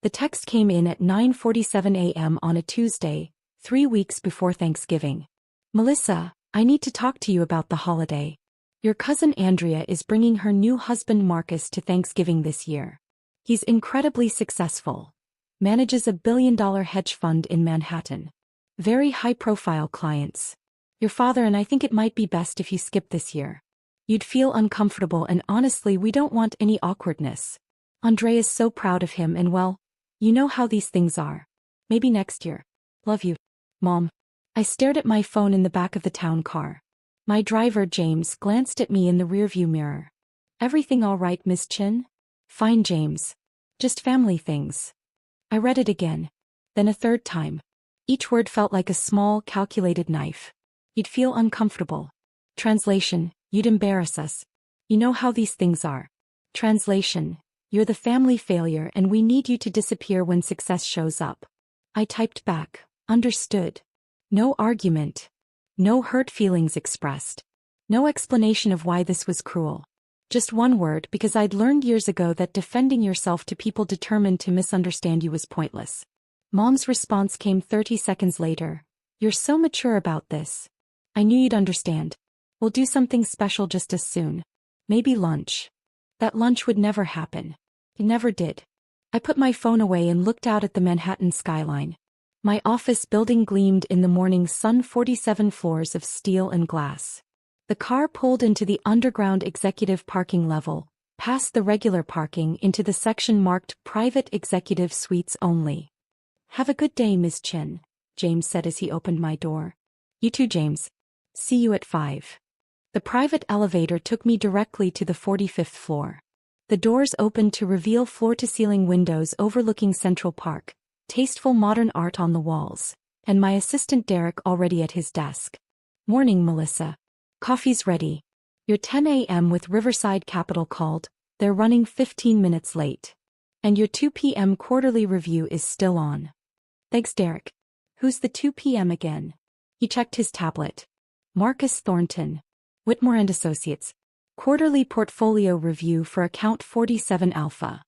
The text came in at 9:47 a.m. on a Tuesday, 3 weeks before Thanksgiving. Melissa, I need to talk to you about the holiday. Your cousin Andrea is bringing her new husband Marcus to Thanksgiving this year. He's incredibly successful. Manages a billion-dollar hedge fund in Manhattan. Very high-profile clients. Your father and I think it might be best if you skip this year. You'd feel uncomfortable and honestly we don't want any awkwardness. Andre is so proud of him and well, you know how these things are. Maybe next year. Love you, Mom. I stared at my phone in the back of the town car. My driver James glanced at me in the rearview mirror. Everything all right, Miss Chin? Fine, James. Just family things. I read it again. Then a third time. Each word felt like a small, calculated knife. You'd feel uncomfortable. Translation, you'd embarrass us. You know how these things are. Translation, you're the family failure and we need you to disappear when success shows up. I typed back, understood. No argument. No hurt feelings expressed. No explanation of why this was cruel. Just one word because I'd learned years ago that defending yourself to people determined to misunderstand you was pointless. Mom's response came 30 seconds later. You're so mature about this. I knew you'd understand. We'll do something special just as soon. Maybe lunch. That lunch would never happen. It never did. I put my phone away and looked out at the Manhattan skyline. My office building gleamed in the morning sun, 47 floors of steel and glass. The car pulled into the underground executive parking level, past the regular parking into the section marked Private Executive Suites Only. Have a good day, Miss Chin, James said as he opened my door. You too, James. See you at 5. The private elevator took me directly to the 45th floor. The doors opened to reveal floor-to-ceiling windows overlooking Central Park. Tasteful modern art on the walls, and my assistant Derek already at his desk. Morning, Melissa. Coffee's ready. Your 10 a.m. with Riverside Capital called, they're running 15 minutes late. And your 2 p.m. quarterly review is still on. Thanks, Derek. Who's the 2 p.m. again? He checked his tablet. Marcus Thornton. Whitmore and Associates. Quarterly portfolio review for account 47 Alpha.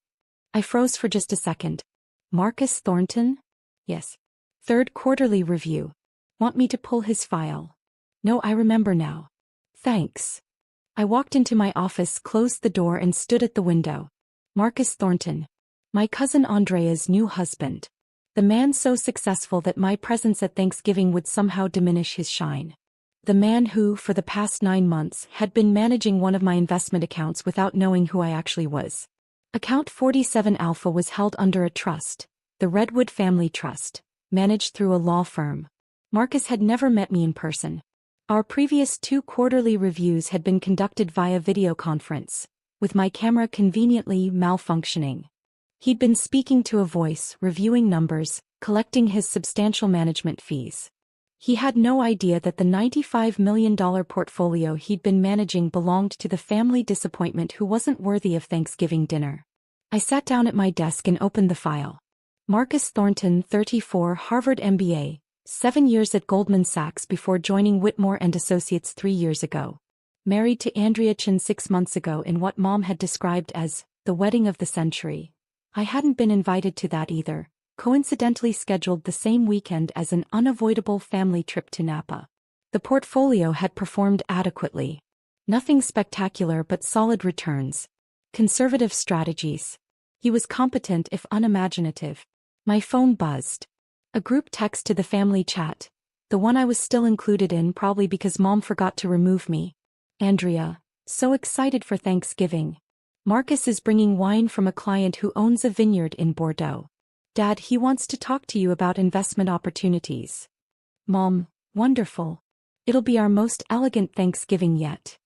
I froze for just a second. Marcus Thornton? Yes. Third quarterly review. Want me to pull his file? No, I remember now. Thanks. I walked into my office, closed the door and stood at the window. Marcus Thornton. My cousin Andrea's new husband. The man so successful that my presence at Thanksgiving would somehow diminish his shine. The man who, for the past 9 months, had been managing one of my investment accounts without knowing who I actually was. Account 47 Alpha was held under a trust, the Redwood Family Trust, managed through a law firm. Marcus had never met me in person. Our previous 2 quarterly reviews had been conducted via video conference, with my camera conveniently malfunctioning. He'd been speaking to a voice, reviewing numbers, collecting his substantial management fees. He had no idea that the $95 million portfolio he'd been managing belonged to the family disappointment who wasn't worthy of Thanksgiving dinner. I sat down at my desk and opened the file. Marcus Thornton, 34, Harvard MBA, 7 years at Goldman Sachs before joining Whitmore and Associates 3 years ago. Married to Andrea Chin 6 months ago in what Mom had described as the wedding of the century. I hadn't been invited to that either. Coincidentally scheduled the same weekend as an unavoidable family trip to Napa. The portfolio had performed adequately. Nothing spectacular but solid returns. Conservative strategies. He was competent if unimaginative. My phone buzzed. A group text to the family chat. The one I was still included in probably because Mom forgot to remove me. Andrea, so excited for Thanksgiving. Marcus is bringing wine from a client who owns a vineyard in Bordeaux. Dad, he wants to talk to you about investment opportunities. Mom, wonderful. It'll be our most elegant Thanksgiving yet.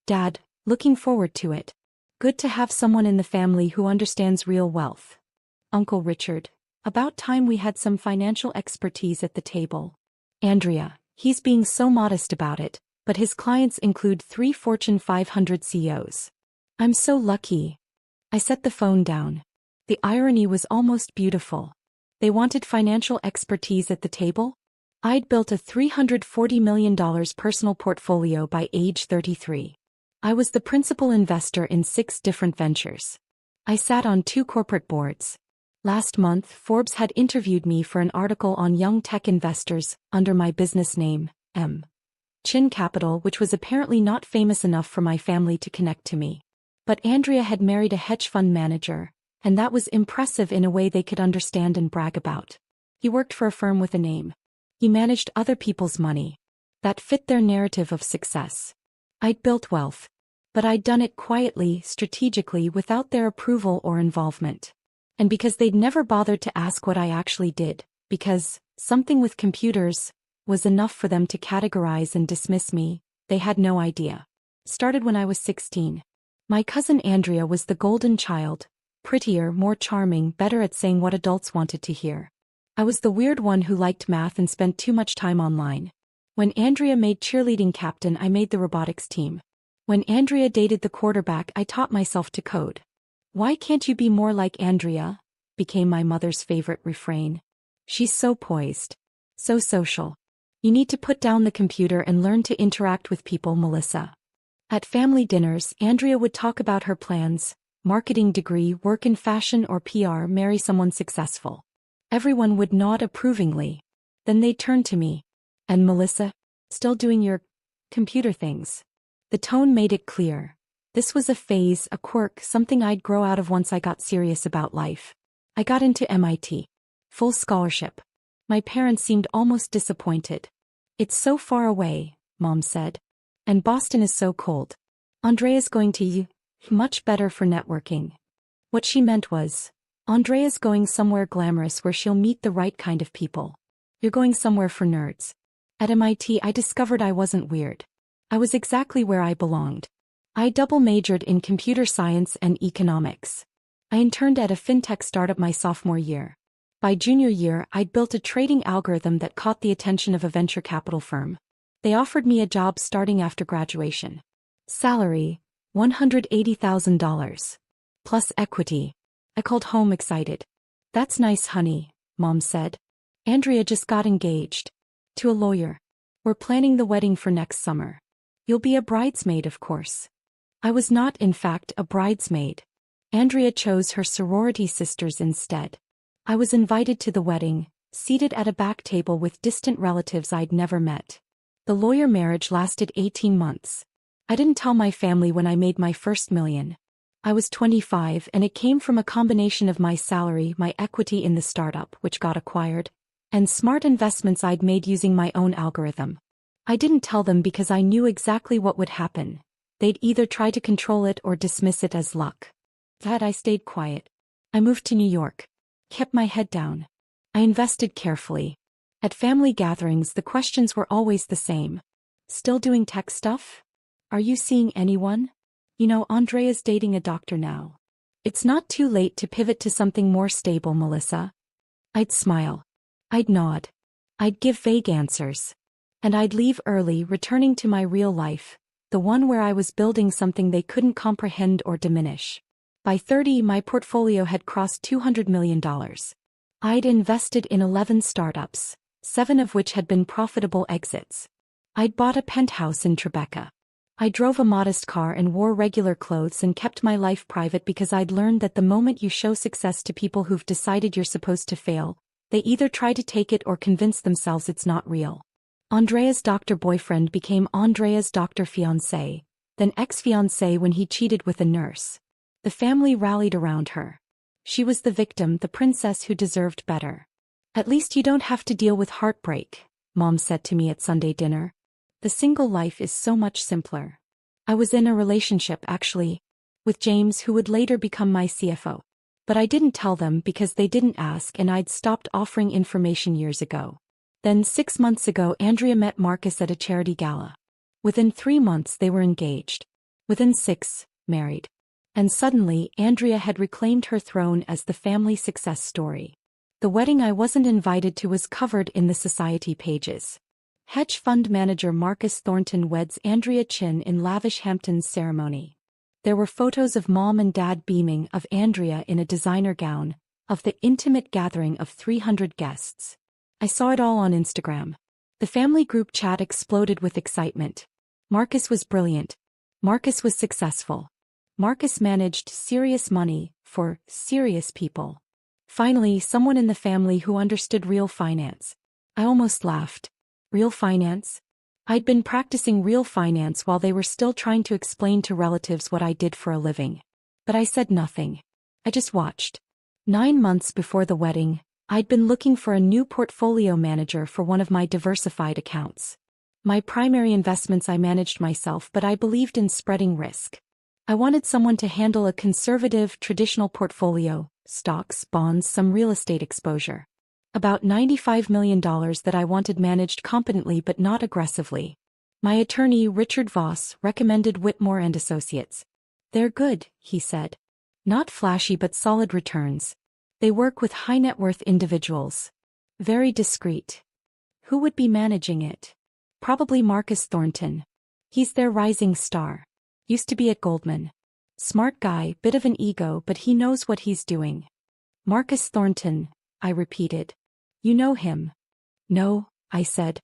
Dad, looking forward to it. Good to have someone in the family who understands real wealth. Uncle Richard, about time we had some financial expertise at the table. Andrea, he's being so modest about it, but his clients include 3 Fortune 500 CEOs. I'm so lucky. I set the phone down. The irony was almost beautiful. They wanted financial expertise at the table? I'd built a $340 million personal portfolio by age 33. I was the principal investor in 6 different ventures. I sat on 2 corporate boards. Last month, Forbes had interviewed me for an article on young tech investors under my business name, M. Chin Capital, which was apparently not famous enough for my family to connect to me. But Andrea had married a hedge fund manager, and that was impressive in a way they could understand and brag about. He worked for a firm with a name. He managed other people's money. That fit their narrative of success. I'd built wealth. But I'd done it quietly, strategically, without their approval or involvement. And because they'd never bothered to ask what I actually did, because something with computers was enough for them to categorize and dismiss me, they had no idea. Started when I was 16. My cousin Andrea was the golden child, prettier, more charming, better at saying what adults wanted to hear. I was the weird one who liked math and spent too much time online. When Andrea made cheerleading captain, I made the robotics team. When Andrea dated the quarterback, I taught myself to code. "Why can't you be more like Andrea?" became my mother's favorite refrain. "She's so poised. So social. You need to put down the computer and learn to interact with people, Melissa." At family dinners, Andrea would talk about her plans: marketing degree, work in fashion or PR, marry someone successful. Everyone would nod approvingly. Then they'd turn to me. "And Melissa, still doing your computer things?" The tone made it clear. This was a phase, a quirk, something I'd grow out of once I got serious about life. I got into MIT. Full scholarship. My parents seemed almost disappointed. "It's so far away," Mom said. "And Boston is so cold. Andrea's going to U. Much better for networking." What she meant was, "Andrea's going somewhere glamorous where she'll meet the right kind of people. You're going somewhere for nerds." At MIT, I discovered I wasn't weird. I was exactly where I belonged. I double majored in computer science and economics. I interned at a fintech startup my sophomore year. By junior year, I'd built a trading algorithm that caught the attention of a venture capital firm. They offered me a job starting after graduation. Salary, $180,000. Plus equity. I called home excited. "That's nice, honey," Mom said. "Andrea just got engaged. To a lawyer. We're planning the wedding for next summer. You'll be a bridesmaid, of course." I was not, in fact, a bridesmaid. Andrea chose her sorority sisters instead. I was invited to the wedding, seated at a back table with distant relatives I'd never met. The lawyer marriage lasted 18 months. I didn't tell my family when I made my first million. I was 25, and it came from a combination of my salary, my equity in the startup, which got acquired, and smart investments I'd made using my own algorithm. I didn't tell them because I knew exactly what would happen. They'd either try to control it or dismiss it as luck. That I stayed quiet. I moved to New York. Kept my head down. I invested carefully. At family gatherings, the questions were always the same. "Still doing tech stuff? Are you seeing anyone? You know, Andrea's dating a doctor now. It's not too late to pivot to something more stable, Melissa." I'd smile. I'd nod. I'd give vague answers. And I'd leave early, returning to my real life, the one where I was building something they couldn't comprehend or diminish. By 30, my portfolio had crossed $200 million. I'd invested in 11 startups, 7 of which had been profitable exits. I'd bought a penthouse in Tribeca. I drove a modest car and wore regular clothes and kept my life private because I'd learned that the moment you show success to people who've decided you're supposed to fail, they either try to take it or convince themselves it's not real. Andrea's doctor boyfriend became Andrea's doctor fiancé, then ex-fiancé when he cheated with a nurse. The family rallied around her. She was the victim, the princess who deserved better. "At least you don't have to deal with heartbreak," Mom said to me at Sunday dinner. "The single life is so much simpler." I was in a relationship, actually, with James, who would later become my CFO. But I didn't tell them because they didn't ask, and I'd stopped offering information years ago. Then 6 months ago, Andrea met Marcus at a charity gala. Within 3 months they were engaged. Within 6, married. And suddenly, Andrea had reclaimed her throne as the family success story. The wedding I wasn't invited to was covered in the society pages. Hedge fund manager Marcus Thornton weds Andrea Chin in lavish Hamptons ceremony. There were photos of Mom and Dad beaming, of Andrea in a designer gown, of the intimate gathering of 300 guests. I saw it all on Instagram. The family group chat exploded with excitement. Marcus was brilliant. Marcus was successful. Marcus managed serious money for serious people. Finally, someone in the family who understood real finance. I almost laughed. Real finance? I'd been practicing real finance while they were still trying to explain to relatives what I did for a living. But I said nothing. I just watched. 9 months before the wedding, I'd been looking for a new portfolio manager for one of my diversified accounts. My primary investments I managed myself, but I believed in spreading risk. I wanted someone to handle a conservative, traditional portfolio, stocks, bonds, some real estate exposure. About $95 million that I wanted managed competently but not aggressively. My attorney, Richard Voss, recommended Whitmore and Associates. They're good, he said. Not flashy but solid returns. They work with high net worth individuals. Very discreet. Who would be managing it? Probably Marcus Thornton. He's their rising star. Used to be at Goldman. Smart guy, bit of an ego, but he knows what he's doing. Marcus Thornton, I repeated. You know him? No, I said.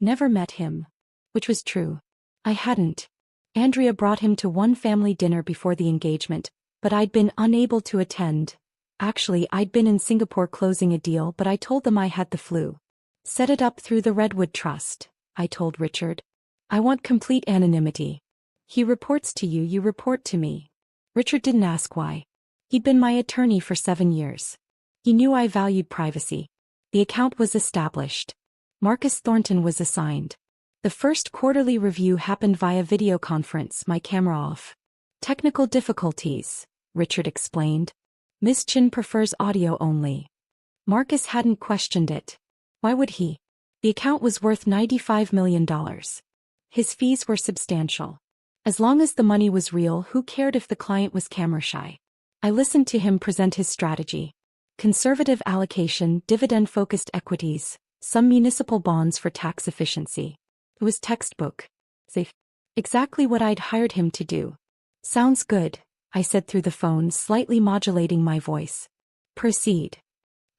Never met him. Which was true. I hadn't. Andrea brought him to one family dinner before the engagement, but I'd been unable to attend. Actually, I'd been in Singapore closing a deal, but I told them I had the flu. Set it up through the Redwood Trust, I told Richard. I want complete anonymity. He reports to you, you report to me. Richard didn't ask why. He'd been my attorney for 7 years. He knew I valued privacy. The account was established. Marcus Thornton was assigned. The first quarterly review happened via video conference, my camera off. Technical difficulties, Richard explained. Miss Chin prefers audio only. Marcus hadn't questioned it. Why would he? The account was worth $95 million. His fees were substantial. As long as the money was real, who cared if the client was camera shy? I listened to him present his strategy. Conservative allocation, dividend-focused equities, some municipal bonds for tax efficiency. It was textbook. Safe. Exactly what I'd hired him to do. Sounds good, I said through the phone, slightly modulating my voice. Proceed.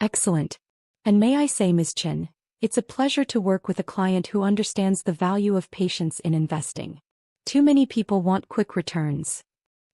Excellent. And may I say, Ms. Chin, it's a pleasure to work with a client who understands the value of patience in investing. Too many people want quick returns.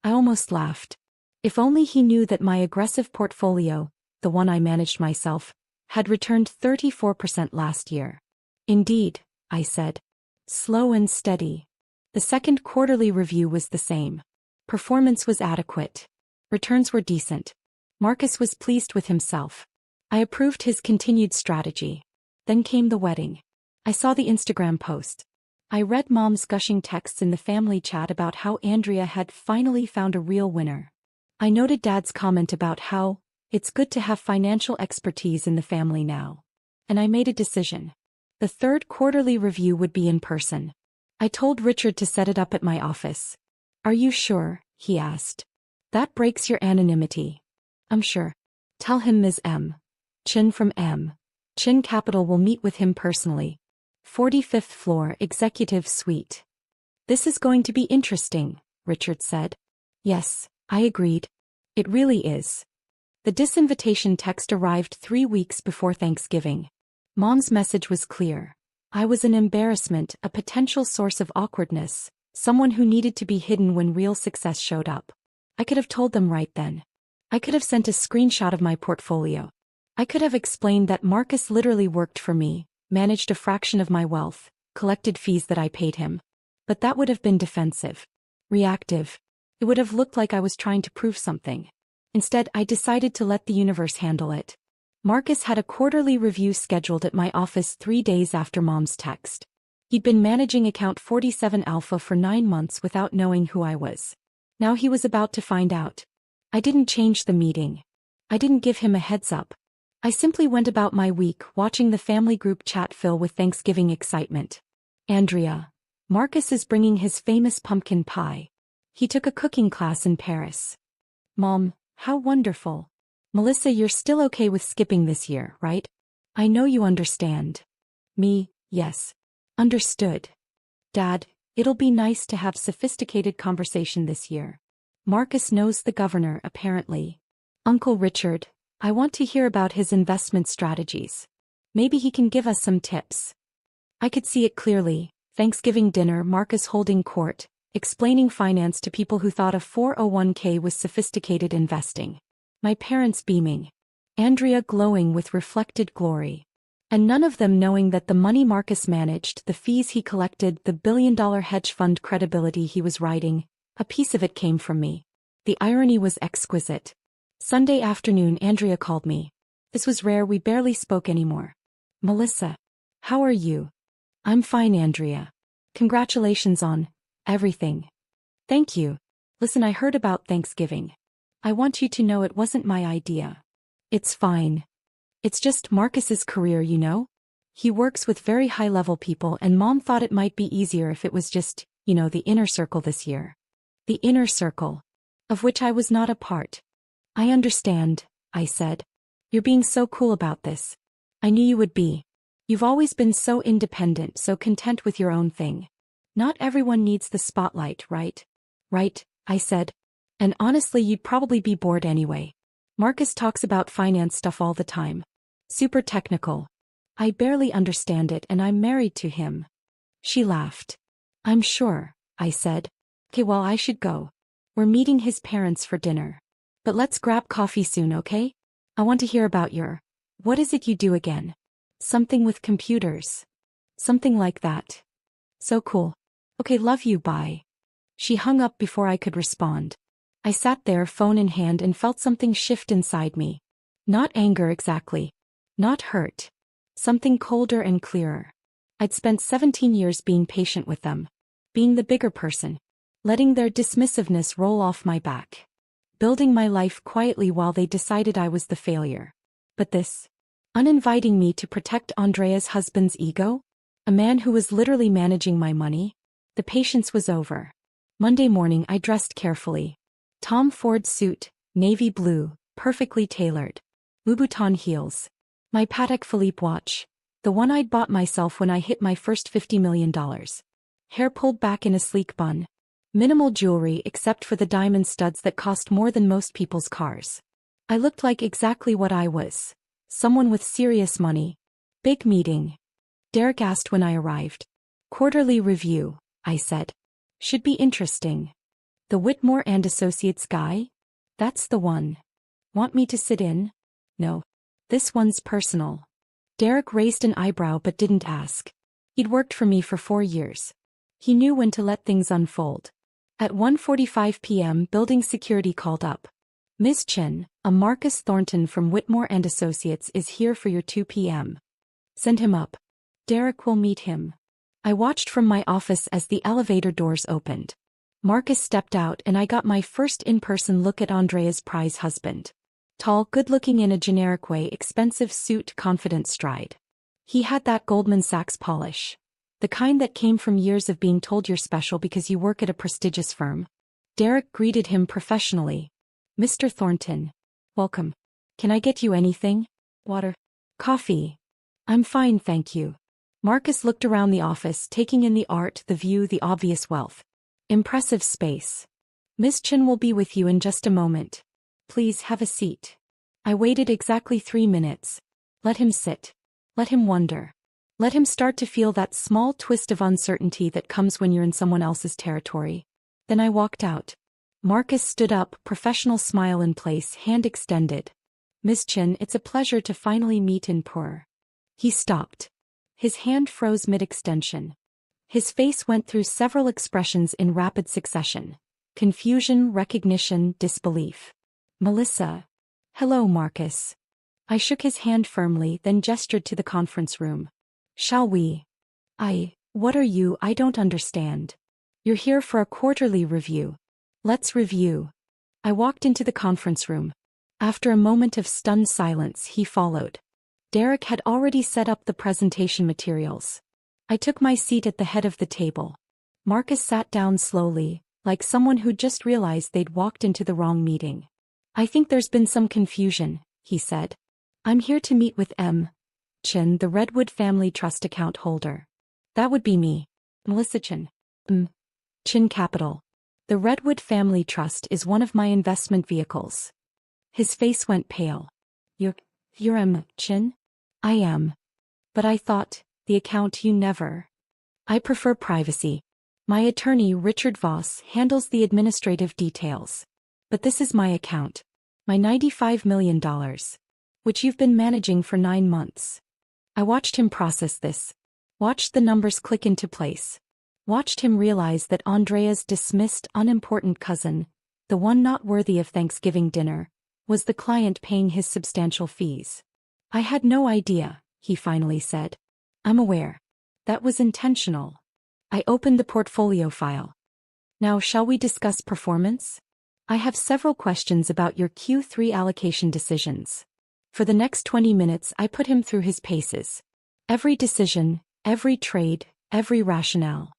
I almost laughed. If only he knew that my aggressive portfolio, the one I managed myself, had returned 34% last year. Indeed, I said. Slow and steady. The second quarterly review was the same. Performance was adequate. Returns were decent. Marcus was pleased with himself. I approved his continued strategy. Then came the wedding. I saw the Instagram post. I read Mom's gushing texts in the family chat about how Andrea had finally found a real winner. I noted Dad's comment about how it's good to have financial expertise in the family now. And I made a decision. The third quarterly review would be in person. I told Richard to set it up at my office. Are you sure? He asked. That breaks your anonymity. I'm sure. Tell him Ms. M. Chin from M. Chin Capital will meet with him personally. 45th floor, executive suite. This is going to be interesting, Richard said. Yes, I agreed. It really is. The disinvitation text arrived 3 weeks before Thanksgiving. Mom's message was clear. I was an embarrassment, a potential source of awkwardness, someone who needed to be hidden when real success showed up. I could have told them right then. I could have sent a screenshot of my portfolio. I could have explained that Marcus literally worked for me, managed a fraction of my wealth, collected fees that I paid him. But that would have been defensive. Reactive. It would have looked like I was trying to prove something. Instead, I decided to let the universe handle it. Marcus had a quarterly review scheduled at my office 3 days after Mom's text. He'd been managing account 47 Alpha for 9 months without knowing who I was. Now he was about to find out. I didn't change the meeting. I didn't give him a heads up. I simply went about my week watching the family group chat fill with Thanksgiving excitement. Andrea. Marcus is bringing his famous pumpkin pie. He took a cooking class in Paris. Mom, how wonderful. Melissa, you're still okay with skipping this year, right? I know you understand. Me, yes. Understood. Dad, it'll be nice to have sophisticated conversation this year. Marcus knows the governor, apparently. Uncle Richard, I want to hear about his investment strategies. Maybe he can give us some tips. I could see it clearly. Thanksgiving dinner, Marcus holding court, explaining finance to people who thought a 401k was sophisticated investing. My parents beaming. Andrea glowing with reflected glory. And none of them knowing that the money Marcus managed, the fees he collected, the billion-dollar hedge fund credibility he was riding, a piece of it came from me. The irony was exquisite. Sunday afternoon Andrea called me. This was rare, we barely spoke anymore. Melissa. How are you? I'm fine, Andrea. Congratulations on everything. Thank you. Listen, I heard about Thanksgiving. I want you to know it wasn't my idea. It's fine. It's just Marcus's career, you know? He works with very high-level people and Mom thought it might be easier if it was just, the inner circle this year. The inner circle. Of which I was not a part. I understand, I said. You're being so cool about this. I knew you would be. You've always been so independent, so content with your own thing. Not everyone needs the spotlight, right? Right, I said. And honestly, you'd probably be bored anyway. Marcus talks about finance stuff all the time. Super technical. I barely understand it and I'm married to him. She laughed. I'm sure, I said. Okay, well, I should go. We're meeting his parents for dinner. But let's grab coffee soon, okay? I want to hear about what is it you do again? Something with computers. Something like that. So cool. Okay, love you, bye. She hung up before I could respond. I sat there, phone in hand, and felt something shift inside me. Not anger exactly. Not hurt. Something colder and clearer. I'd spent 17 years being patient with them. Being the bigger person. Letting their dismissiveness roll off my back. Building my life quietly while they decided I was the failure. But this? Uninviting me to protect Andrea's husband's ego? A man who was literally managing my money? The patience was over. Monday morning I dressed carefully. Tom Ford suit, navy blue, perfectly tailored. Louboutin heels. My Patek Philippe watch. The one I'd bought myself when I hit my first $50 million. Hair pulled back in a sleek bun. Minimal jewelry except for the diamond studs that cost more than most people's cars. I looked like exactly what I was. Someone with serious money. Big meeting. Derek asked when I arrived. Quarterly review, I said. Should be interesting. The Whitmore and Associates guy? That's the one. Want me to sit in? No. This one's personal. Derek raised an eyebrow but didn't ask. He'd worked for me for 4 years. He knew when to let things unfold. At 1:45 p.m. building security called up. Ms. Chen, a Marcus Thornton from Whitmore and Associates is here for your 2 p.m. Send him up. Derek will meet him. I watched from my office as the elevator doors opened. Marcus stepped out and I got my first in-person look at Andrea's prize husband. Tall, good-looking in a generic way, expensive suit, confident stride. He had that Goldman Sachs polish. The kind that came from years of being told you're special because you work at a prestigious firm. Derek greeted him professionally. Mr. Thornton. Welcome. Can I get you anything? Water? Coffee? I'm fine, thank you. Marcus looked around the office, taking in the art, the view, the obvious wealth. Impressive space. Miss Chen will be with you in just a moment. Please have a seat. I waited exactly 3 minutes. Let him sit. Let him wonder. Let him start to feel that small twist of uncertainty that comes when you're in someone else's territory. Then I walked out. Marcus stood up, professional smile in place, hand extended. Miss Chen, it's a pleasure to finally meet in Pur. He stopped. His hand froze mid-extension. His face went through several expressions in rapid succession. Confusion, recognition, disbelief. Melissa. Hello, Marcus. I shook his hand firmly, then gestured to the conference room. Shall we? What are you? I don't understand. You're here for a quarterly review. Let's review. I walked into the conference room. After a moment of stunned silence, he followed. Derek had already set up the presentation materials. I took my seat at the head of the table. Marcus sat down slowly, like someone who'd just realized they'd walked into the wrong meeting. I think there's been some confusion, he said. I'm here to meet with M. Chen, the Redwood Family Trust account holder. That would be me. Melissa Chen. Chen Capital. The Redwood Family Trust is one of my investment vehicles. His face went pale. You're M. Chen? I am. But I thought, the account you never. I prefer privacy. My attorney Richard Voss handles the administrative details. But this is my account. My $95 million. which you've been managing for 9 months. I watched him process this. Watched the numbers click into place. Watched him realize that Andrea's dismissed, unimportant cousin, the one not worthy of Thanksgiving dinner, was the client paying his substantial fees. I had no idea, he finally said. I'm aware. That was intentional. I opened the portfolio file. Now shall we discuss performance? I have several questions about your Q3 allocation decisions. For the next 20 minutes I put him through his paces. Every decision, every trade, every rationale.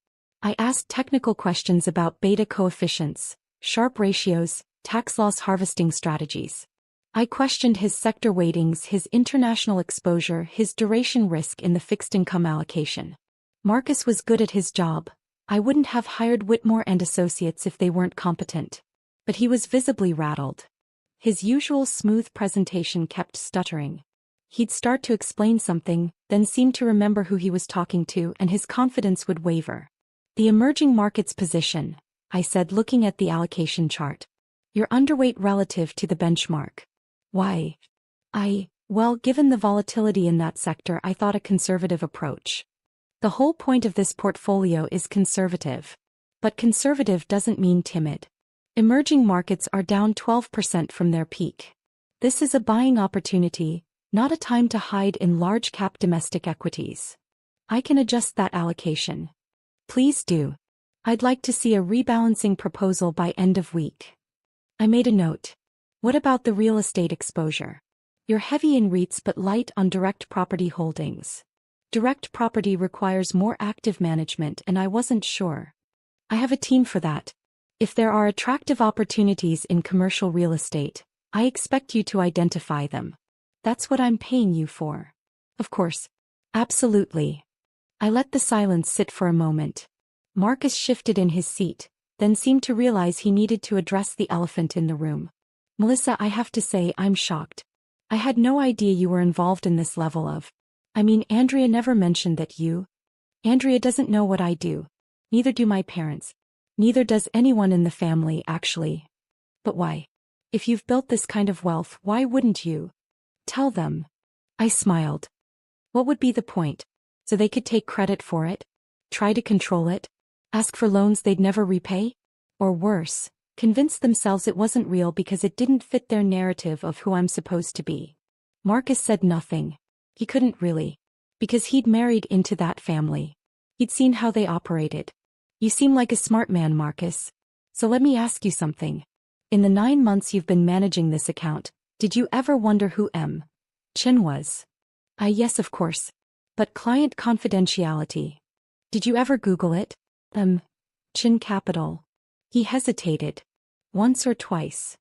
I asked technical questions about beta coefficients, Sharpe ratios, tax loss harvesting strategies. I questioned his sector weightings, his international exposure, his duration risk in the fixed income allocation. Marcus was good at his job. I wouldn't have hired Whitmore and Associates if they weren't competent. But he was visibly rattled. His usual smooth presentation kept stuttering. He'd start to explain something, then seem to remember who he was talking to, and his confidence would waver. The emerging markets position, I said, looking at the allocation chart. You're underweight relative to the benchmark. Why? Well, given the volatility in that sector, I thought a conservative approach. The whole point of this portfolio is conservative. But conservative doesn't mean timid. Emerging markets are down 12% from their peak. This is a buying opportunity, not a time to hide in large-cap domestic equities. I can adjust that allocation. Please do. I'd like to see a rebalancing proposal by end of week. I made a note. What about the real estate exposure? You're heavy in REITs but light on direct property holdings. Direct property requires more active management, and I wasn't sure. I have a team for that. If there are attractive opportunities in commercial real estate, I expect you to identify them. That's what I'm paying you for. Of course. Absolutely. I let the silence sit for a moment. Marcus shifted in his seat, then seemed to realize he needed to address the elephant in the room. Melissa, I have to say I'm shocked. I had no idea you were involved in this level of... Andrea never mentioned that you... Andrea doesn't know what I do. Neither do my parents. Neither does anyone in the family, actually. But why? If you've built this kind of wealth, why wouldn't you? Tell them. I smiled. What would be the point? So they could take credit for it? Try to control it? Ask for loans they'd never repay? Or worse, convince themselves it wasn't real because it didn't fit their narrative of who I'm supposed to be? Marcus said nothing. He couldn't really. Because he'd married into that family. He'd seen how they operated. You seem like a smart man, Marcus. So let me ask you something. In the 9 months you've been managing this account, did you ever wonder who M. Chin was? Yes, of course. But client confidentiality. Did you ever Google it? Chin Capital. He hesitated. Once or twice.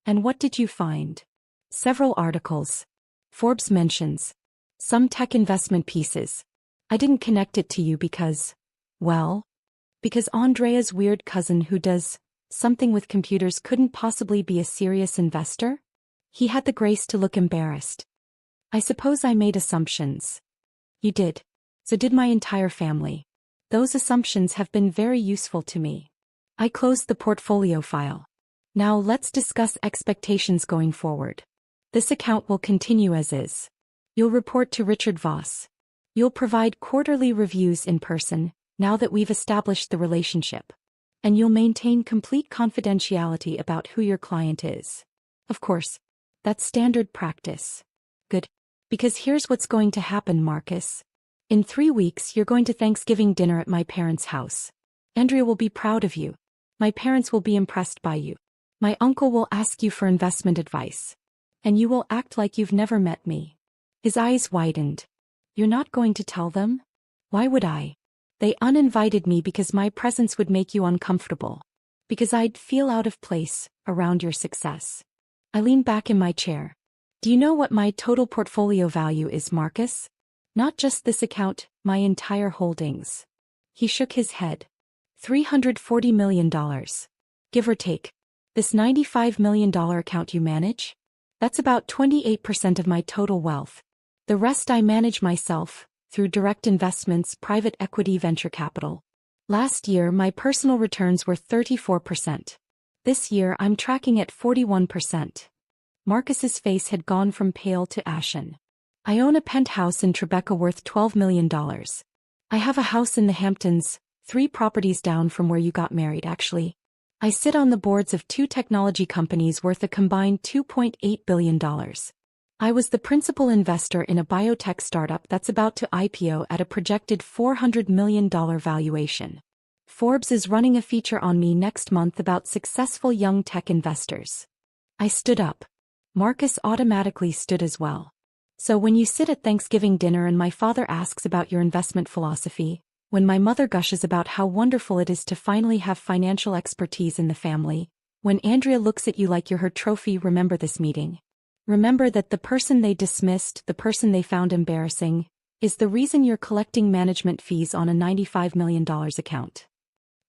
And what did you find? Several articles. Forbes mentions. Some tech investment pieces. I didn't connect it to you because, well, because Andrea's weird cousin who does something with computers couldn't possibly be a serious investor? He had the grace to look embarrassed. I suppose I made assumptions. You did. So did my entire family. Those assumptions have been very useful to me. I closed the portfolio file. Now let's discuss expectations going forward. This account will continue as is. You'll report to Richard Voss. You'll provide quarterly reviews in person, now that we've established the relationship. And you'll maintain complete confidentiality about who your client is. Of course. That's standard practice. Good. Because here's what's going to happen, Marcus. In 3 weeks you're going to Thanksgiving dinner at my parents' house. Andrea will be proud of you. My parents will be impressed by you. My uncle will ask you for investment advice. And you will act like you've never met me. His eyes widened. You're not going to tell them? Why would I? They uninvited me because my presence would make you uncomfortable. Because I'd feel out of place around your success. I leaned back in my chair. Do you know what my total portfolio value is, Marcus? Not just this account, my entire holdings. He shook his head. $340 million. Give or take. This $95 million account you manage? That's about 28% of my total wealth. The rest I manage myself, through direct investments, private equity, venture capital. Last year my personal returns were 34%. This year I'm tracking at 41%. Marcus's face had gone from pale to ashen. I own a penthouse in Tribeca worth $12 million. I have a house in the Hamptons, 3 properties down from where you got married actually. I sit on the boards of 2 technology companies worth a combined $2.8 billion. I was the principal investor in a biotech startup that's about to IPO at a projected $400 million valuation. Forbes is running a feature on me next month about successful young tech investors. I stood up. Marcus automatically stood as well. So when you sit at Thanksgiving dinner and my father asks about your investment philosophy, when my mother gushes about how wonderful it is to finally have financial expertise in the family, when Andrea looks at you like you're her trophy, remember this meeting. Remember that the person they dismissed, the person they found embarrassing, is the reason you're collecting management fees on a $95 million account.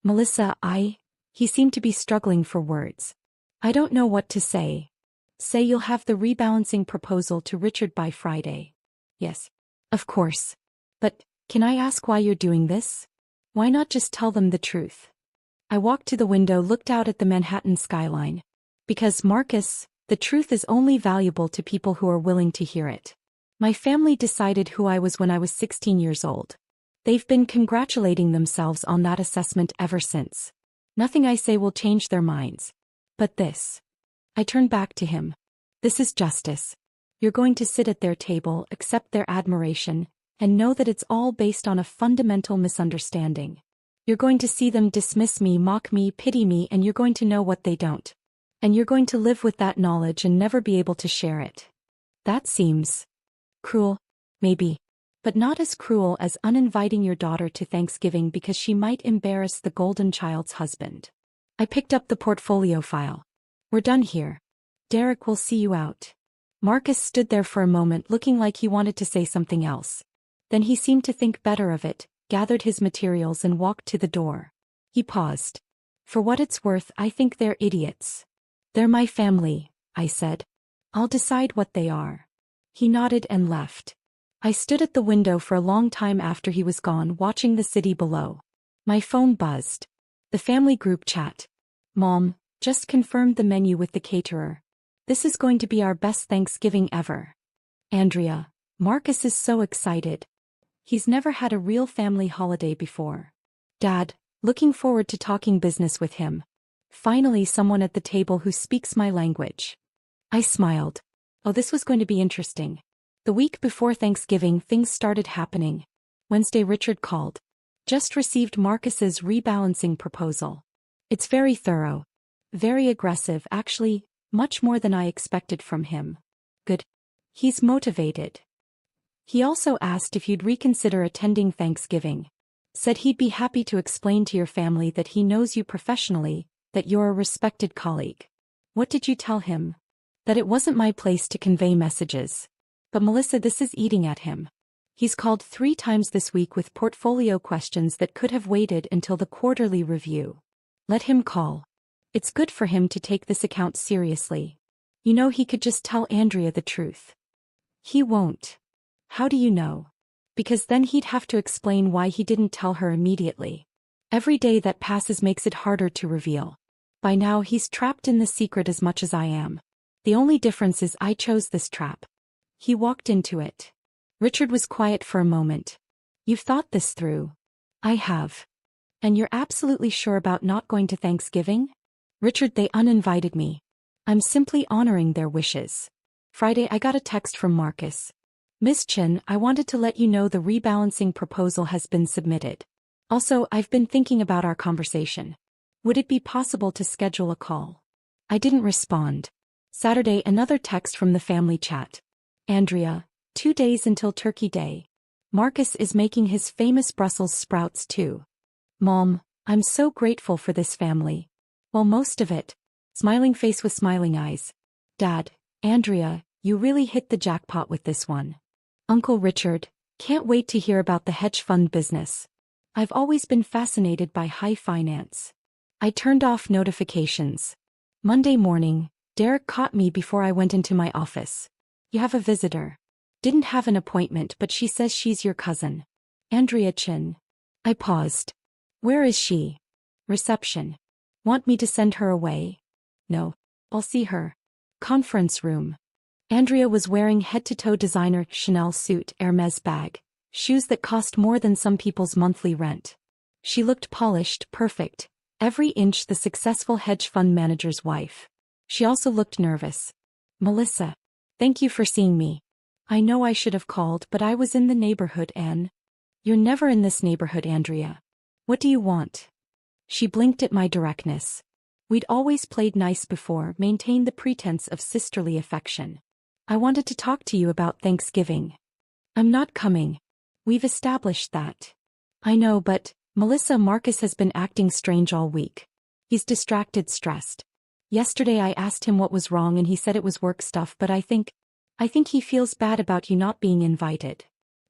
Melissa, he seemed to be struggling for words. I don't know what to say. Say you'll have the rebalancing proposal to Richard by Friday. Yes. Of course. But, can I ask why you're doing this? Why not just tell them the truth? I walked to the window, looked out at the Manhattan skyline. Because, Marcus, the truth is only valuable to people who are willing to hear it. My family decided who I was when I was 16 years old. They've been congratulating themselves on that assessment ever since. Nothing I say will change their minds. But this. I turned back to him. This is justice. You're going to sit at their table, accept their admiration, and know that it's all based on a fundamental misunderstanding. You're going to see them dismiss me, mock me, pity me, and you're going to know what they don't. And you're going to live with that knowledge and never be able to share it. That seems cruel, maybe, but not as cruel as uninviting your daughter to Thanksgiving because she might embarrass the golden child's husband. I picked up the portfolio file. We're done here. Derek will see you out. Marcus stood there for a moment looking like he wanted to say something else. Then he seemed to think better of it, gathered his materials and walked to the door. He paused. For what it's worth, I think they're idiots. They're my family, I said. I'll decide what they are. He nodded and left. I stood at the window for a long time after he was gone, watching the city below. My phone buzzed. The family group chat. Mom, just confirmed the menu with the caterer. This is going to be our best Thanksgiving ever. Andrea, Marcus is so excited. He's never had a real family holiday before. Dad, looking forward to talking business with him. Finally, someone at the table who speaks my language. I smiled. Oh, this was going to be interesting. The week before Thanksgiving, things started happening. Wednesday, Richard called. Just received Marcus's rebalancing proposal. It's very thorough. Very aggressive, actually, much more than I expected from him. Good. He's motivated. He also asked if you'd reconsider attending Thanksgiving. Said he'd be happy to explain to your family that he knows you professionally, that you're a respected colleague. What did you tell him? That it wasn't my place to convey messages. But Melissa, this is eating at him. He's called 3 times this week with portfolio questions that could have waited until the quarterly review. Let him call. It's good for him to take this account seriously. You know, he could just tell Andrea the truth. He won't. How do you know? Because then he'd have to explain why he didn't tell her immediately. Every day that passes makes it harder to reveal. By now he's trapped in the secret as much as I am. The only difference is I chose this trap. He walked into it. Richard was quiet for a moment. You've thought this through. I have. And you're absolutely sure about not going to Thanksgiving? Richard, they uninvited me. I'm simply honoring their wishes. Friday I got a text from Marcus. Miss Chin, I wanted to let you know the rebalancing proposal has been submitted. Also, I've been thinking about our conversation. Would it be possible to schedule a call? I didn't respond. Saturday, another text from the family chat. Andrea, 2 days until Turkey Day. Marcus is making his famous Brussels sprouts too. Mom, I'm so grateful for this family. Well, most of it. Smiling face with smiling eyes. Dad, Andrea, you really hit the jackpot with this one. Uncle Richard, can't wait to hear about the hedge fund business. I've always been fascinated by high finance. I turned off notifications. Monday morning, Derek caught me before I went into my office. You have a visitor. Didn't have an appointment, but she says she's your cousin. Andrea Chin. I paused. Where is she? Reception. Want me to send her away? No. I'll see her. Conference room. Andrea was wearing head-to-toe designer Chanel suit, Hermes bag, shoes that cost more than some people's monthly rent. She looked polished, perfect, every inch the successful hedge fund manager's wife. She also looked nervous. Melissa. Thank you for seeing me. I know I should have called, but I was in the neighborhood and... You're never in this neighborhood, Andrea. What do you want? She blinked at my directness. We'd always played nice before, maintained the pretense of sisterly affection. I wanted to talk to you about Thanksgiving. I'm not coming. We've established that. I know, but, Melissa, Marcus has been acting strange all week. He's distracted, stressed. Yesterday I asked him what was wrong and he said it was work stuff, but I think he feels bad about you not being invited.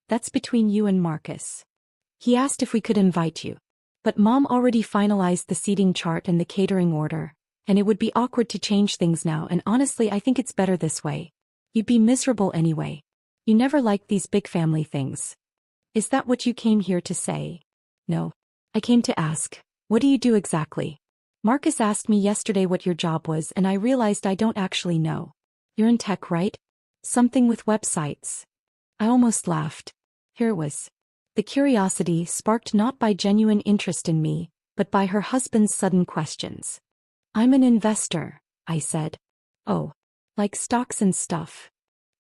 That's between you and Marcus. He asked if we could invite you. But Mom already finalized the seating chart and the catering order, and it would be awkward to change things now, and honestly I think it's better this way. You'd be miserable anyway. You never liked these big family things. Is that what you came here to say? No. I came to ask, what do you do exactly? Marcus asked me yesterday what your job was and I realized I don't actually know. You're in tech, right? Something with websites. I almost laughed. Here it was. The curiosity sparked not by genuine interest in me, but by her husband's sudden questions. I'm an investor, I said. Oh. Like stocks and stuff.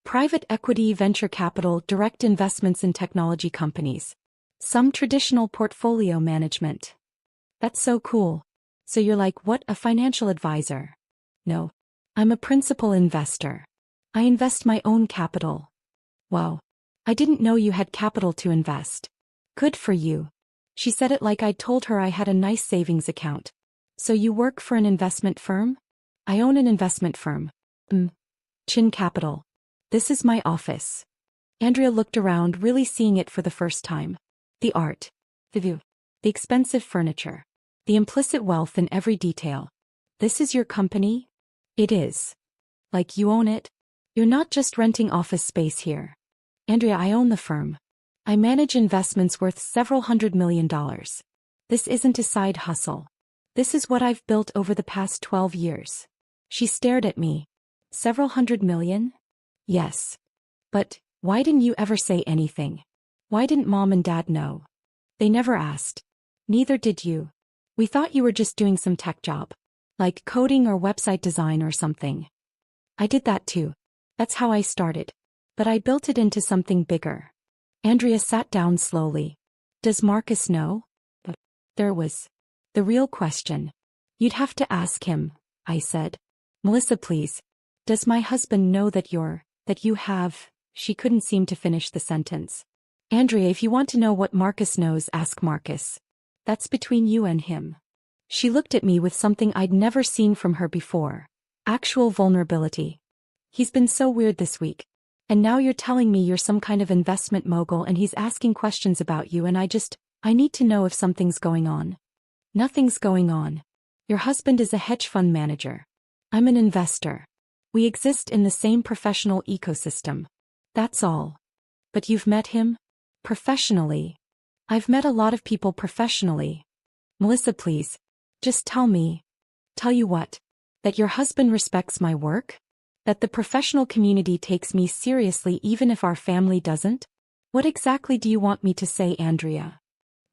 Private equity, venture capital, direct investments in technology companies. Some traditional portfolio management. That's so cool. So you're like, what, a financial advisor? No. I'm a principal investor. I invest my own capital. Wow. I didn't know you had capital to invest. Good for you. She said it like I'd told her I had a nice savings account. So you work for an investment firm? I own an investment firm. Chin Capital. This is my office. Andrea looked around, really seeing it for the first time. The art. The view. The expensive furniture. The implicit wealth in every detail. This is your company? It is. Like you own it? You're not just renting office space here. Andrea, I own the firm. I manage investments worth several $100 million. This isn't a side hustle. This is what I've built over the past 12 years. She stared at me. Several $100 million? Yes. But, why didn't you ever say anything? Why didn't Mom and Dad know? They never asked. Neither did you. We thought you were just doing some tech job. Like coding or website design or something. I did that too. That's how I started. But I built it into something bigger. Andrea sat down slowly. Does Marcus know? There was. The real question. You'd have to ask him, I said. Melissa, please. Does my husband know that you have... She couldn't seem to finish the sentence. Andrea, if you want to know what Marcus knows, ask Marcus. That's between you and him. She looked at me with something I'd never seen from her before. Actual vulnerability. He's been so weird this week. And now you're telling me you're some kind of investment mogul and he's asking questions about you and I need to know if something's going on. Nothing's going on. Your husband is a hedge fund manager. I'm an investor. We exist in the same professional ecosystem. That's all. But you've met him? Professionally. I've met a lot of people professionally. Melissa, please. Just tell me. Tell you what? That your husband respects my work? That the professional community takes me seriously even if our family doesn't? What exactly do you want me to say, Andrea?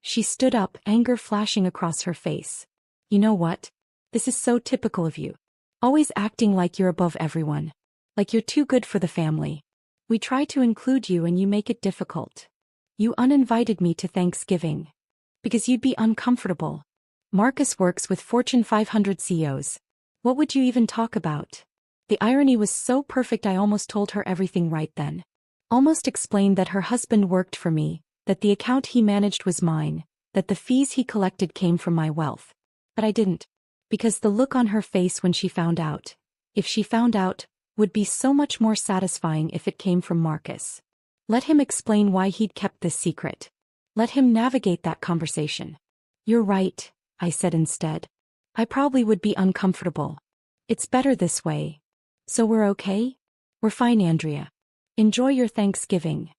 She stood up, anger flashing across her face. You know what? This is so typical of you. Always acting like you're above everyone. Like you're too good for the family. We try to include you and you make it difficult. You uninvited me to Thanksgiving. Because you'd be uncomfortable. Marcus works with Fortune 500 CEOs. What would you even talk about? The irony was so perfect I almost told her everything right then. Almost explained that her husband worked for me, that the account he managed was mine, that the fees he collected came from my wealth. But I didn't. Because the look on her face when she found out, if she found out, would be so much more satisfying if it came from Marcus. Let him explain why he'd kept this secret. Let him navigate that conversation. You're right, I said instead. I probably would be uncomfortable. It's better this way. So we're okay? We're fine, Andrea. Enjoy your Thanksgiving.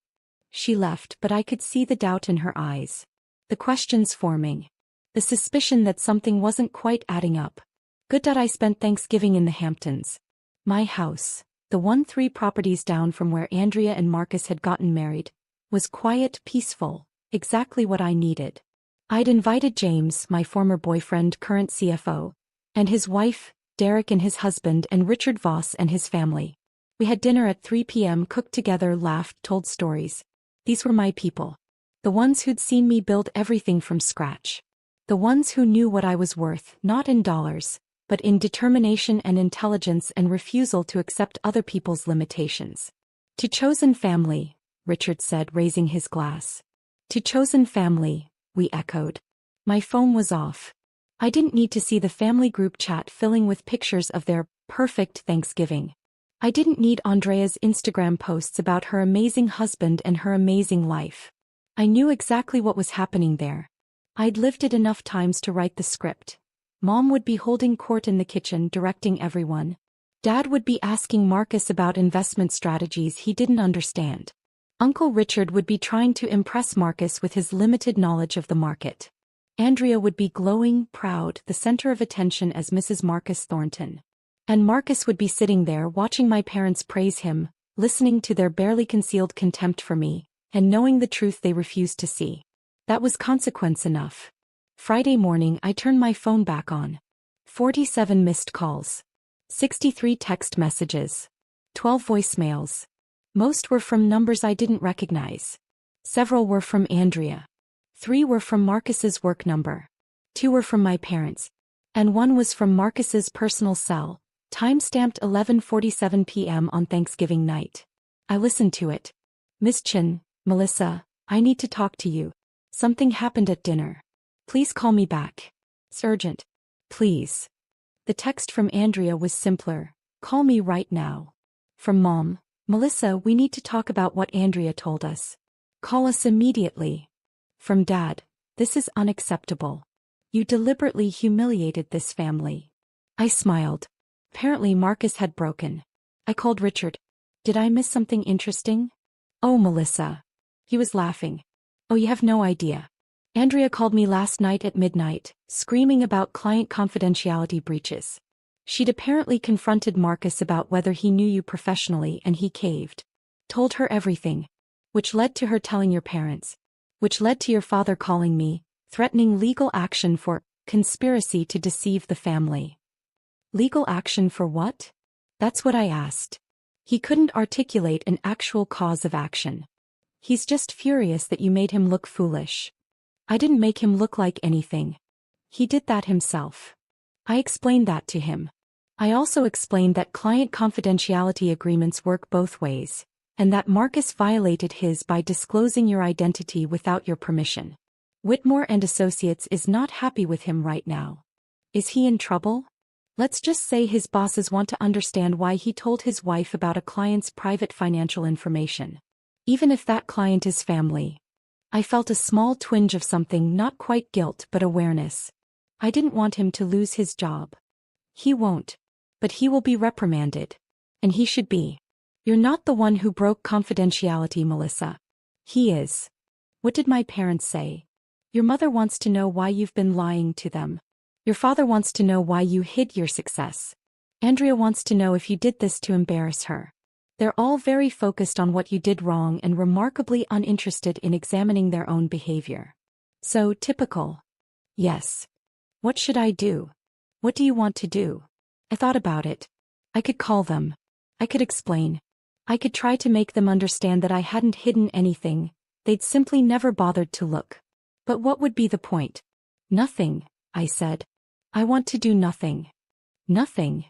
She left, but I could see the doubt in her eyes. The questions forming. The suspicion that something wasn't quite adding up. Good that I spent Thanksgiving in the Hamptons. My house, the one 3 properties down from where Andrea and Marcus had gotten married, was quiet, peaceful, exactly what I needed. I'd invited James, my former boyfriend, current CFO, and his wife, Derek and his husband, and Richard Voss and his family. We had dinner at 3 p.m., cooked together, laughed, told stories. These were my people. The ones who'd seen me build everything from scratch. The ones who knew what I was worth, not in dollars, but in determination and intelligence and refusal to accept other people's limitations. To chosen family, Richard said, raising his glass. To chosen family, we echoed. My phone was off. I didn't need to see the family group chat filling with pictures of their perfect Thanksgiving. I didn't need Andrea's Instagram posts about her amazing husband and her amazing life. I knew exactly what was happening there. I'd lived it enough times to write the script. Mom would be holding court in the kitchen, directing everyone. Dad would be asking Marcus about investment strategies he didn't understand. Uncle Richard would be trying to impress Marcus with his limited knowledge of the market. Andrea would be glowing, proud, the center of attention as Mrs. Marcus Thornton. And Marcus would be sitting there watching my parents praise him, listening to their barely concealed contempt for me, and knowing the truth they refused to see. That was consequence enough. Friday morning, I turned my phone back on. 47 missed calls. 63 text messages. 12 voicemails. Most were from numbers I didn't recognize. Several were from Andrea. 3 were from Marcus's work number. 2 were from my parents. And 1 was from Marcus's personal cell, time-stamped 11:47 p.m. on Thanksgiving night. I listened to it. Miss Chin, Melissa, I need to talk to you. Something happened at dinner. Please call me back. It's urgent. Please. The text from Andrea was simpler. Call me right now. From Mom, Melissa, we need to talk about what Andrea told us. Call us immediately. From Dad, this is unacceptable. You deliberately humiliated this family. I smiled. Apparently Marcus had broken. I called Richard. Did I miss something interesting? Oh, Melissa. He was laughing. Oh, you have no idea. Andrea called me last night at midnight, screaming about client confidentiality breaches. She'd apparently confronted Marcus about whether he knew you professionally, and he caved. Told her everything. Which led to her telling your parents. Which led to your father calling me, threatening legal action for conspiracy to deceive the family. Legal action for what? That's what I asked. He couldn't articulate an actual cause of action. He's just furious that you made him look foolish. I didn't make him look like anything. He did that himself. I explained that to him. I also explained that client confidentiality agreements work both ways, and that Marcus violated his by disclosing your identity without your permission. Whitmore and Associates is not happy with him right now. Is he in trouble? Let's just say his bosses want to understand why he told his wife about a client's private financial information. Even if that client is family. I felt a small twinge of something, not quite guilt but awareness. I didn't want him to lose his job. He won't. But he will be reprimanded. And he should be. You're not the one who broke confidentiality, Melissa. He is. What did my parents say? Your mother wants to know why you've been lying to them. Your father wants to know why you hid your success. Andrea wants to know if you did this to embarrass her. They're all very focused on what you did wrong and remarkably uninterested in examining their own behavior. So typical. Yes. What should I do? What do you want to do? I thought about it. I could call them. I could explain. I could try to make them understand that I hadn't hidden anything. They'd simply never bothered to look. But what would be the point? Nothing, I said. I want to do nothing. Nothing.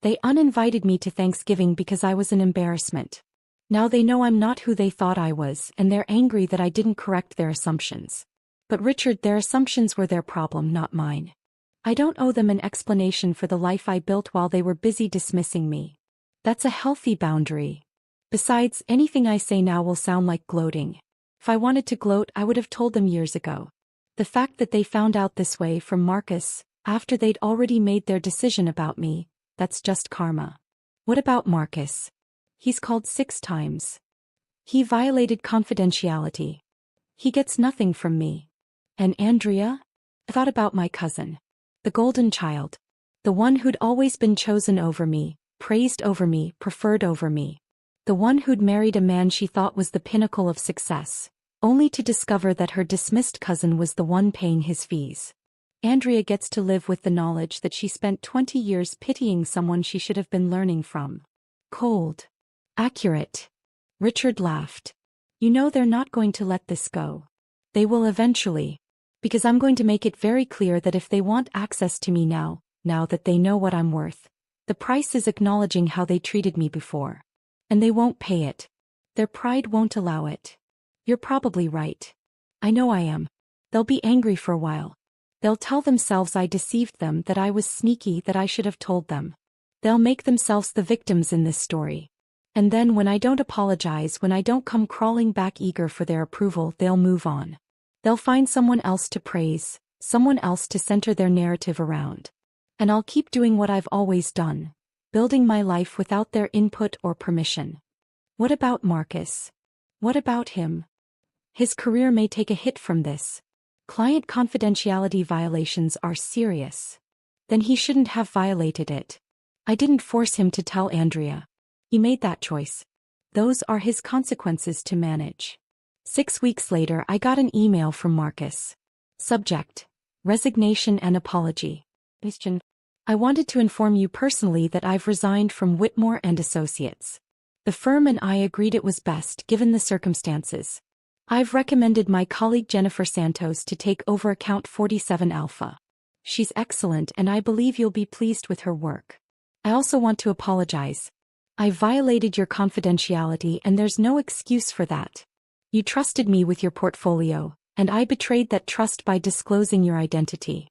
They uninvited me to Thanksgiving because I was an embarrassment. Now they know I'm not who they thought I was, and they're angry that I didn't correct their assumptions. But Richard, their assumptions were their problem, not mine. I don't owe them an explanation for the life I built while they were busy dismissing me. That's a healthy boundary. Besides, anything I say now will sound like gloating. If I wanted to gloat, I would have told them years ago. The fact that they found out this way from Marcus, after they'd already made their decision about me, that's just karma. What about Marcus? He's called 6 times. He violated confidentiality. He gets nothing from me. And Andrea? I thought about my cousin. The golden child. The one who'd always been chosen over me, praised over me, preferred over me. The one who'd married a man she thought was the pinnacle of success, only to discover that her dismissed cousin was the one paying his fees. Andrea gets to live with the knowledge that she spent 20 years pitying someone she should have been learning from. Cold. Accurate. Richard laughed. You know they're not going to let this go. They will eventually. Because I'm going to make it very clear that if they want access to me now that they know what I'm worth, the price is acknowledging how they treated me before. And they won't pay it. Their pride won't allow it. You're probably right. I know I am. They'll be angry for a while. They'll tell themselves I deceived them, that I was sneaky, that I should have told them. They'll make themselves the victims in this story. And then when I don't apologize, when I don't come crawling back eager for their approval, they'll move on. They'll find someone else to praise, someone else to center their narrative around. And I'll keep doing what I've always done, building my life without their input or permission. What about Marcus? What about him? His career may take a hit from this. Client confidentiality violations are serious. Then he shouldn't have violated it. I didn't force him to tell Andrea. He made that choice. Those are his consequences to manage. 6 weeks later, I got an email from Marcus. Subject: resignation and apology. Question: I wanted to inform you personally that I've resigned from Whitmore and Associates. The firm and I agreed it was best given the circumstances. I've recommended my colleague Jennifer Santos to take over account 47 Alpha. She's excellent and I believe you'll be pleased with her work. I also want to apologize. I violated your confidentiality and there's no excuse for that. You trusted me with your portfolio, and I betrayed that trust by disclosing your identity.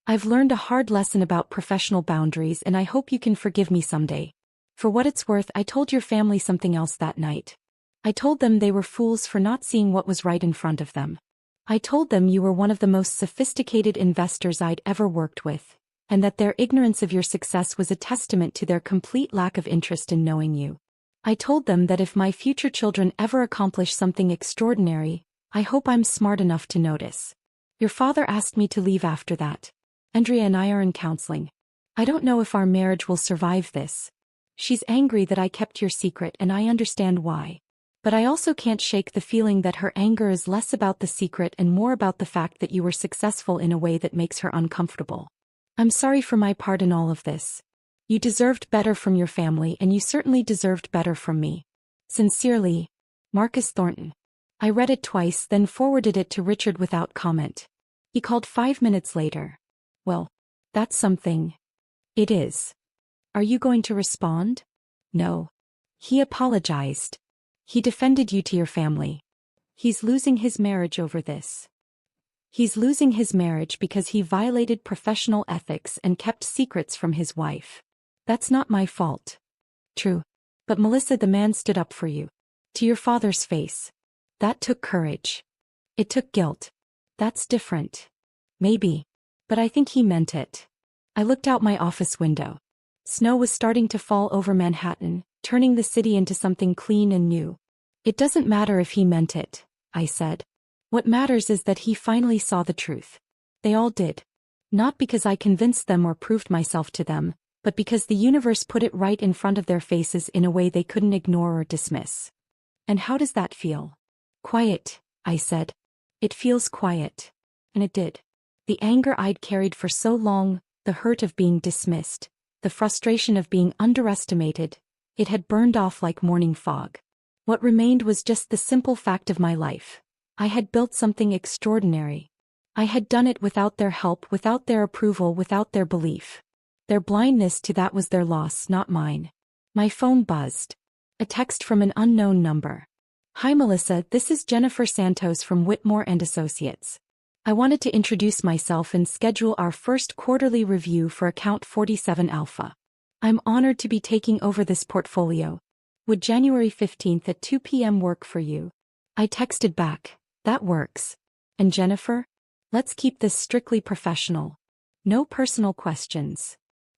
I've learned a hard lesson about professional boundaries and I hope you can forgive me someday. For what it's worth, I told your family something else that night. I told them they were fools for not seeing what was right in front of them. I told them you were one of the most sophisticated investors I'd ever worked with, and that their ignorance of your success was a testament to their complete lack of interest in knowing you. I told them that if my future children ever accomplish something extraordinary, I hope I'm smart enough to notice. Your father asked me to leave after that. Andrea and I are in counseling. I don't know if our marriage will survive this. She's angry that I kept your secret and I understand why. But I also can't shake the feeling that her anger is less about the secret and more about the fact that you were successful in a way that makes her uncomfortable. I'm sorry for my part in all of this. You deserved better from your family and you certainly deserved better from me. Sincerely, Marcus Thornton. I read it twice, then forwarded it to Richard without comment. He called 5 minutes later. Well, that's something. It is. Are you going to respond? No. He apologized. He defended you to your family. He's losing his marriage over this. He's losing his marriage because he violated professional ethics and kept secrets from his wife. That's not my fault. True. But Melissa, the man stood up for you. To your father's face. That took courage. It took guilt. That's different. Maybe. But I think he meant it. I looked out my office window. Snow was starting to fall over Manhattan, turning the city into something clean and new. It doesn't matter if he meant it, I said. What matters is that he finally saw the truth. They all did. Not because I convinced them or proved myself to them, but because the universe put it right in front of their faces in a way they couldn't ignore or dismiss. And how does that feel? Quiet, I said. It feels quiet. And it did. The anger I'd carried for so long, the hurt of being dismissed, the frustration of being underestimated, it had burned off like morning fog. What remained was just the simple fact of my life. I had built something extraordinary. I had done it without their help, without their approval, without their belief. Their blindness to that was their loss, not mine. My phone buzzed. A text from an unknown number. Hi Melissa, this is Jennifer Santos from Whitmore and Associates. I wanted to introduce myself and schedule our first quarterly review for account 47 Alpha. I'm honored to be taking over this portfolio. Would January 15th at 2 p.m. work for you? I texted back, that works. And Jennifer? Let's keep this strictly professional. No personal questions.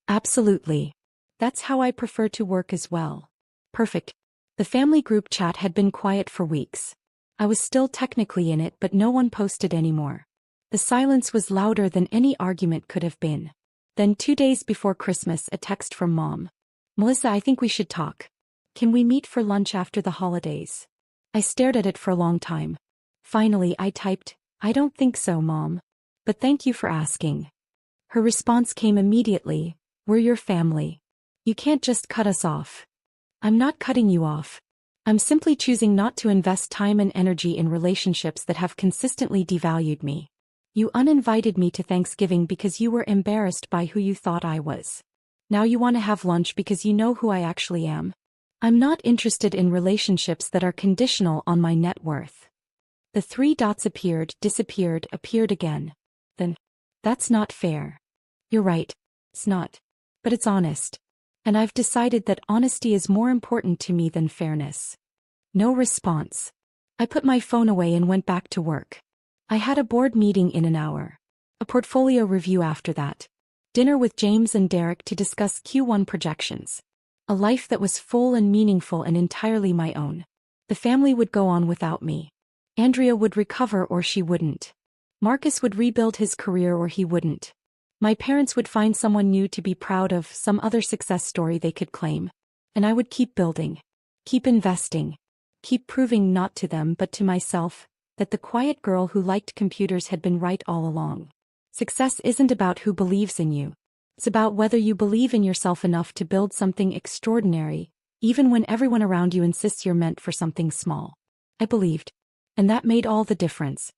Absolutely. That's how I prefer to work as well. Perfect. The family group chat had been quiet for weeks. I was still technically in it, but no one posted anymore. The silence was louder than any argument could have been. Then 2 days before Christmas, a text from Mom. Melissa, I think we should talk. Can we meet for lunch after the holidays? I stared at it for a long time. Finally, I typed, I don't think so, Mom. But thank you for asking. Her response came immediately, we're your family. You can't just cut us off. I'm not cutting you off. I'm simply choosing not to invest time and energy in relationships that have consistently devalued me. You uninvited me to Thanksgiving because you were embarrassed by who you thought I was. Now you want to have lunch because you know who I actually am. I'm not interested in relationships that are conditional on my net worth. The 3 dots appeared, disappeared, appeared again. Then, that's not fair. You're right. It's not. But it's honest. And I've decided that honesty is more important to me than fairness. No response. I put my phone away and went back to work. I had a board meeting in an hour. A portfolio review after that. Dinner with James and Derek to discuss Q1 projections. A life that was full and meaningful and entirely my own. The family would go on without me. Andrea would recover or she wouldn't. Marcus would rebuild his career or he wouldn't. My parents would find someone new to be proud of, some other success story they could claim. And I would keep building. Keep investing. Keep proving not to them but to myself, that the quiet girl who liked computers had been right all along. Success isn't about who believes in you. It's about whether you believe in yourself enough to build something extraordinary, even when everyone around you insists you're meant for something small. I believed. And that made all the difference.